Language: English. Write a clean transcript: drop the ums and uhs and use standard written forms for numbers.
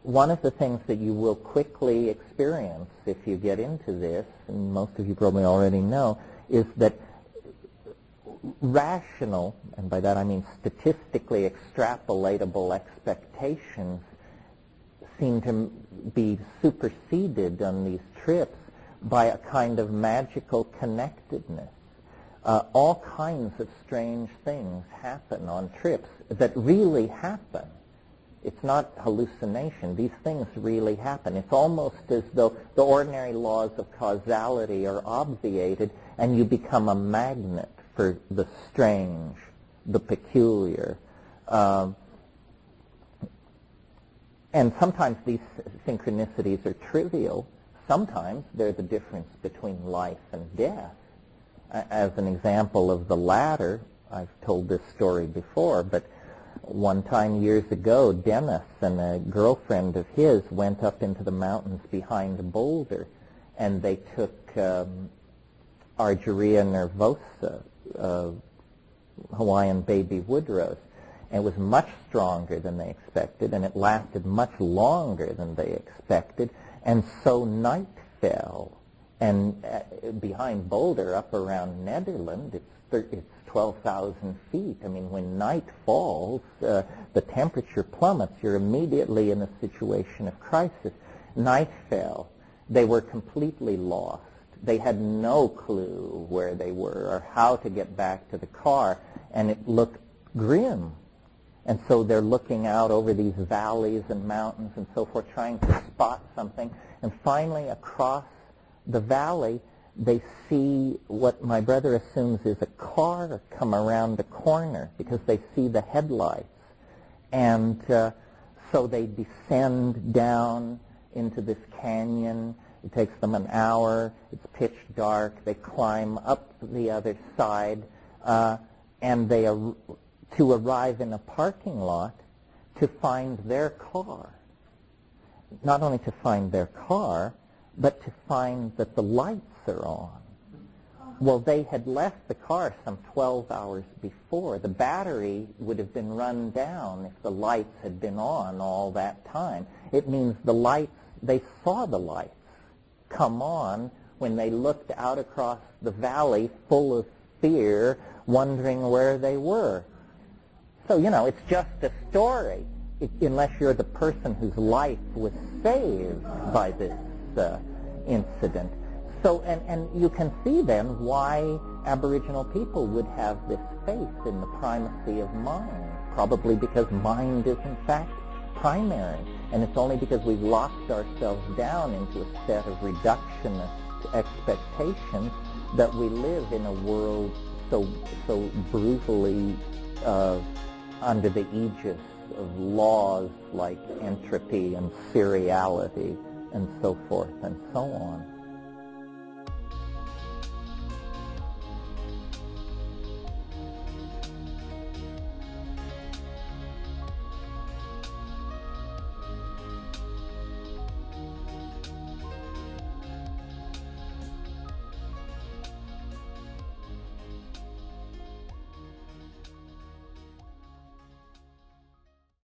one of the things that you will quickly experience if you get into this, and most of you probably already know, is that rational, and by that I mean statistically extrapolatable expectations seem to be superseded on these trips by a kind of magical connectedness. All kinds of strange things happen on trips that really happen. It's not hallucination. These things really happen. It's almost as though the ordinary laws of causality are obviated and you become a magnet for the strange, the peculiar. And sometimes these synchronicities are trivial. Sometimes they're the difference between life and death. As an example of the latter, I've told this story before, but one time years ago, Dennis and a girlfriend of his went up into the mountains behind Boulder, and they took Argyria nervosa, Hawaiian baby wood rose. And it was much stronger than they expected, and it lasted much longer than they expected, and so night fell. And behind Boulder, up around Nederland, it's 12,000 feet. I mean, when night falls, the temperature plummets. You're immediately in a situation of crisis. Night fell. They were completely lost. They had no clue where they were or how to get back to the car, and it looked grim. And so they're looking out over these valleys and mountains and so forth, trying to spot something. And finally, across the valley, they see what my brother assumes is a car come around a corner because they see the headlights. And so they descend down into this canyon. It takes them an hour. It's pitch dark. They climb up the other side, and they to arrive in a parking lot to find their car. Not only to find their car, but to find that the lights are on. Well, they had left the car some 12 hours before. The battery would have been run down if the lights had been on all that time. It means the lights, they saw the lights come on when they looked out across the valley full of fear, wondering where they were. So, you know, it's just a story, unless you're the person whose life was saved by this incident. So, and you can see then why Aboriginal people would have this faith in the primacy of mind, probably because mind is in fact primary, and it's only because we've locked ourselves down into a set of reductionist expectations that we live in a world so brutally under the aegis of laws like entropy and seriality and so forth and so on.